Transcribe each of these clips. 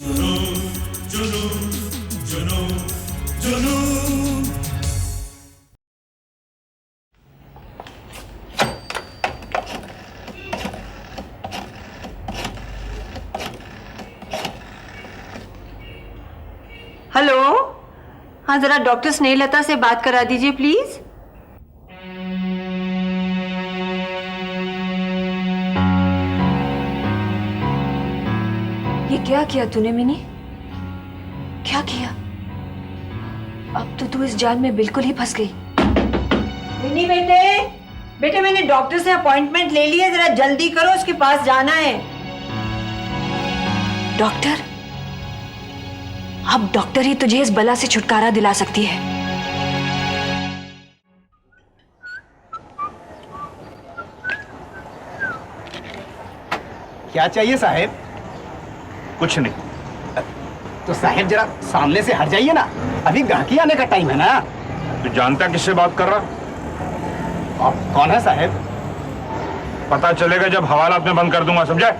Hello, हाँ जरा doctor Snehlata से बात करा दीजिए प्लीज। ये क्या किया तूने मिनी? क्या किया? अब तो तू इस जाल में बिल्कुल ही फंस गई। मिनी बेटे मैंने डॉक्टर से अपॉइंटमेंट ले ली है, जरा जल्दी करो, उसके पास जाना है। डॉक्टर? अब डॉक्टर ही तुझे इस बला से छुटकारा दिला सकती है। क्या चाहिए साहेब? कुछ नहीं। तो साहेब जरा सामने से हट जाइए ना, अभी गाहकी आने का टाइम है ना। तू जानता किससे बात कर रहा? आप कौन है साहेब? पता चलेगा जब हवालात में बंद कर दूंगा, समझे?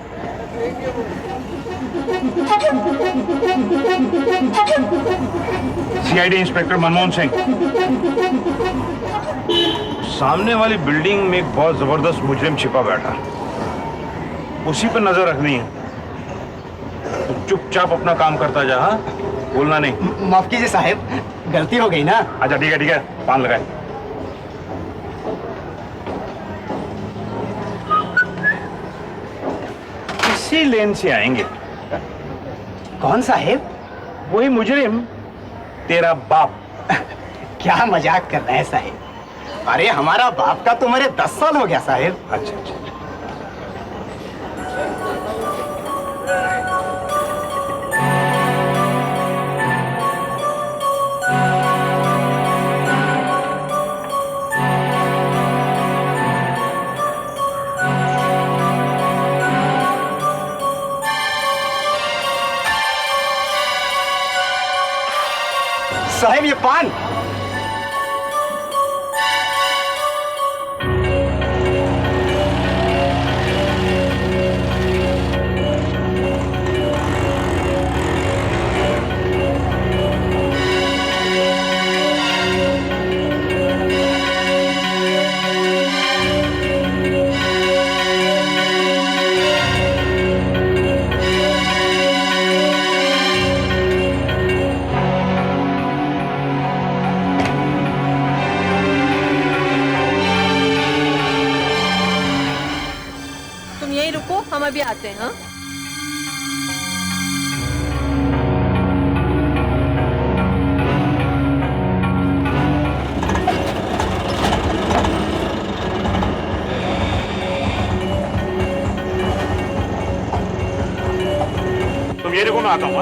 CID inspector Manmohan Singh. सामने वाली बिल्डिंग में एक बहुत जबरदस्त मुजरिम छिपा बैठा, उसी पर नजर रखनी है। तो चुपचाप अपना काम करता जा, हाँ? बोलना नहीं। माफ कीजिए साहेब, गलती हो गई ना। अच्छा ठीक है, पान लगाए। इसी लेन से आएंगे। कौन साहेब? वही मुजरिम, तेरा बाप। क्या मजाक कर रहे हैं साहेब? अरे हमारा बाप का तो मेरे 10 साल हो गया साहेब। अच्छा। साहेब ये पान। हम अभी आते हैं। हाँ तुम ये देखो, मैं आता हूँ।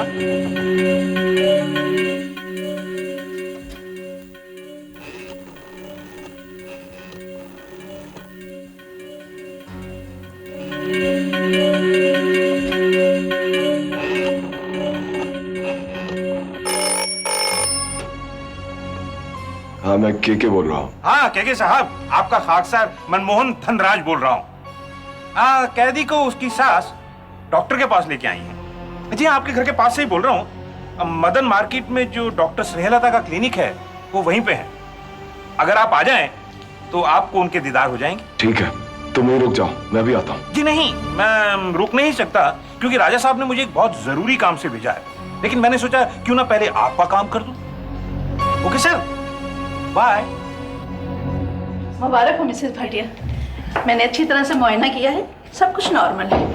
हाँ, मैं के बोल रहा हूँ। हाँ के साहब, आपका खाकसार मनमोहन धनराज बोल रहा हूँ। कैदी को उसकी सास डॉक्टर के पास लेके आई है। जी आपके घर के पास से ही बोल रहा हूँ। मदन मार्केट में जो डॉक्टर स्नेहलता का क्लिनिक है वो वहीं पे है। अगर आप आ जाएं तो आपको उनके दीदार हो जाएंगे। ठीक है, तुम वहीं रुक जाओ, मैं भी आता हूँ। जी नहीं, मैं रुक नहीं सकता क्योंकि राजा साहब ने मुझे एक बहुत जरूरी काम से भेजा है। लेकिन मैंने सोचा क्यों ना पहले आपका काम कर दूं। Okay sir, bye. मुबारक हो मिसेस भाटिया, मैंने अच्छी तरह से मुआयना किया है, सब कुछ नॉर्मल है,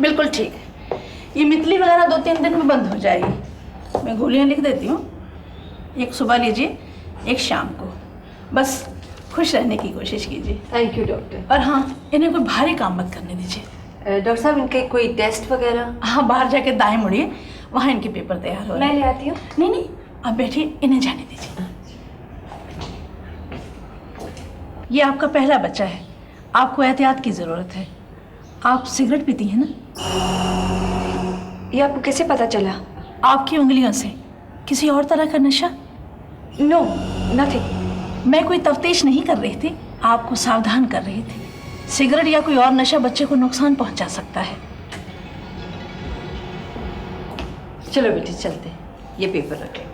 बिल्कुल ठीक है। ये मितली वगैरह 2-3 दिन में बंद हो जाएगी। मैं गोलियां लिख देती हूँ, एक सुबह लीजिए, एक शाम को। बस खुश रहने की कोशिश कीजिए। Thank you doctor. और हाँ, इन्हें कोई भारी काम मत करने दीजिए। डॉक्टर साहब, इनके कोई टेस्ट वगैरह? हाँ, बाहर जाके दाएं मुड़िए, वहाँ इनके पेपर तैयार हो रहे हैं। मैं ले आती हूँ। नहीं, आप बैठिए, इन्हें जाने दीजिए। ये आपका पहला बच्चा है, आपको एहतियात की ज़रूरत है। आप सिगरेट पीती हैं ना? ये आपको कैसे पता चला? आपकी उंगलियों से। किसी और तरह का नशा? No, nothing. मैं कोई तफ्तीश नहीं कर रही थी, आपको सावधान कर रही थी। सिगरेट या कोई और नशा बच्चे को नुकसान पहुंचा सकता है। चलो बेटी चलते हैं, ये पेपर रखें।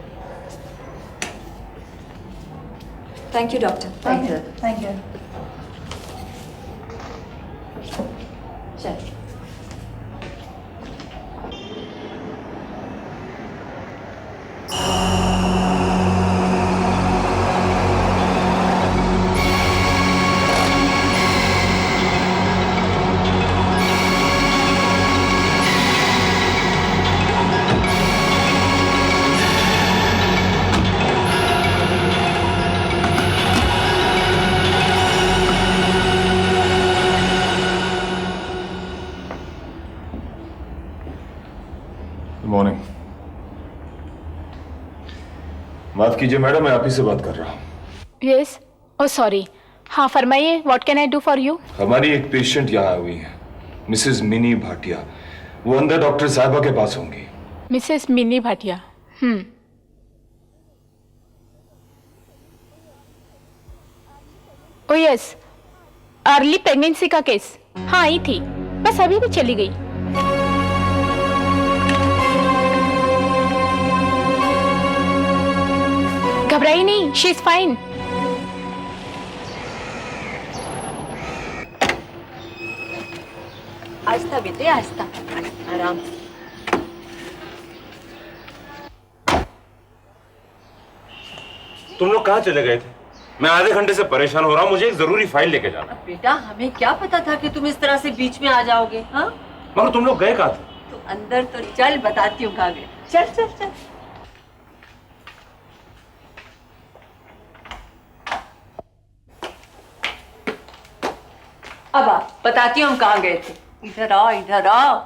Thank you doctor. Thank you. चल। मॉर्निंग। माफ कीजिए मैडम, मैं आप ही से बात कर रहा हूँ। यस, ओ सॉरी। हाँ फरमाइए, what can I do for you? हमारी एक पेशेंट यहाँ हुई है, मिसेस मिनी भाटिया। वो अंदर डॉक्टर साहिबा के पास होंगी। Mrs mini Bhatia. ओ यस, अर्ली प्रेगनेंसी का केस। हाँ आई थी, बस अभी भी चली गई। घबराइए नहीं, शी इज फाइन। आहिस्ता बेटे, आहिस्ता, आराम से। तुम लोग कहाँ चले गए थे? मैं आधे घंटे से परेशान हो रहा हूँ, मुझे एक जरूरी फाइल लेके जाना। बेटा हमें क्या पता था कि तुम इस तरह से बीच में आ जाओगे। हाँ, मगर तुम लोग गए कहाँ थे? तो अंदर तो चल, बताती हूँ कहाँ गए। चल चल चल। अब आ, बताती हूँ हम कहाँ गए थे। इधर आओ, इधर आओ।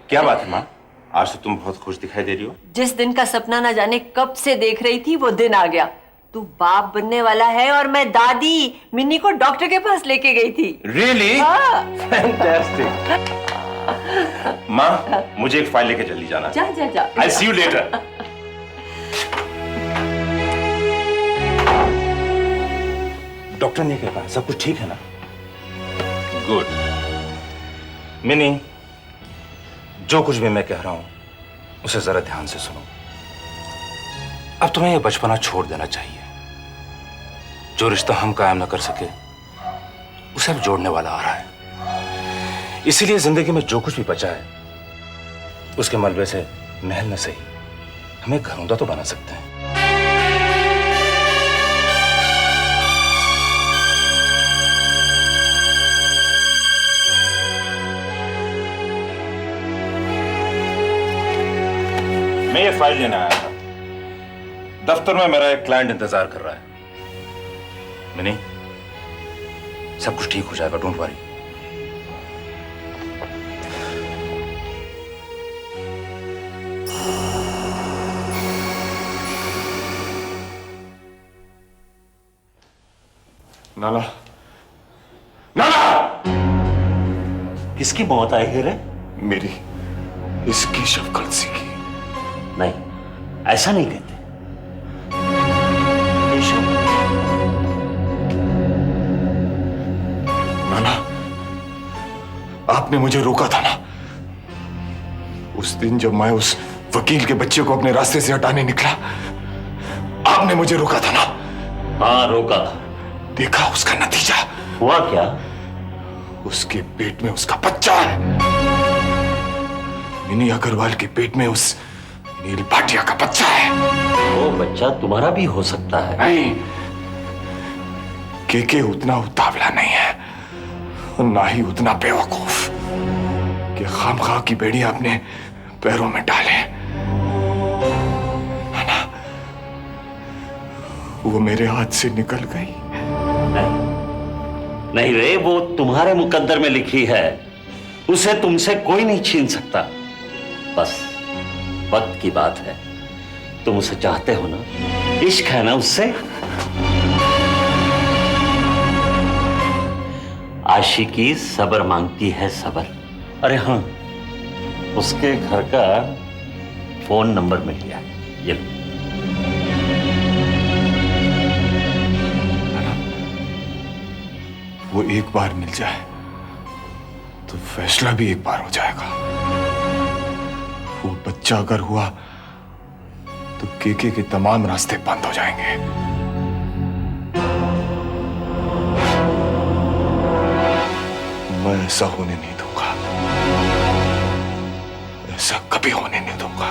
क्या बात है माँ, आज तो तुम बहुत खुश दिखाई दे रही हो। जिस दिन का सपना ना जाने कब से देख रही थी, वो दिन आ गया। तू बाप बनने वाला है और मैं दादी मिन्नी को डॉक्टर के पास लेके गई थी। रियली? फैंटास्टिक। माँ, मुझे एक फाइल लेके जल्दी जाना है। जा जा जा। I'll see you later. Doctor ने क्या कहा? सब कुछ ठीक है ना? गुड। मिनी, जो कुछ भी मैं कह रहा हूं उसे जरा ध्यान से सुनो। अब तुम्हें यह बचपना छोड़ देना चाहिए। जो रिश्ता हम कायम न कर सके उसे अब जोड़ने वाला आ रहा है। इसीलिए जिंदगी में जो कुछ भी बचा है उसके मलबे से महल न सही, हमें घरौंदा तो बना सकते हैं। मैं ये फाइल लेने आया था। दफ्तर में मेरा एक क्लाइंट इंतजार कर रहा है। मिनी, सब कुछ ठीक हो जाएगा, डोंट वरी। नाना, नाना! किसकी मौत आई है रे? मेरी, इसकी शफकत सी की। नहीं, ऐसा नहीं कहते। नाना, आपने मुझे रोका था ना उस दिन जब मैं उस वकील के बच्चे को अपने रास्ते से हटाने निकला। आपने मुझे रोका था ना? हाँ रोका था। देखा उसका नतीजा? हुआ क्या? उसके पेट में उसका बच्चा है। मिनी अग्रवाल के पेट में उस नील भाटिया का बच्चा है। वो बच्चा तुम्हारा भी हो सकता है। नहीं, के उतना उतावला नहीं है और ना ही उतना बेवकूफ कि खामखा की बेड़ी अपने पैरों में डाले। है ना? वो मेरे हाथ से निकल गई। नहीं रे, वो तुम्हारे मुकद्दर में लिखी है। उसे तुमसे कोई नहीं छीन सकता। बस वक्त की बात है। तुम उसे चाहते हो ना? इश्क है ना उससे? आशिकी सब्र मांगती है, सब्र। अरे हाँ, उसके घर का फोन नंबर मिल गया। ये लो। वो एक बार मिल जाए तो फैसला भी एक बार हो जाएगा। वो बच्चा अगर हुआ तो केके के तमाम रास्ते बंद हो जाएंगे। मैं ऐसा होने नहीं दूंगा, ऐसा कभी होने नहीं दूंगा।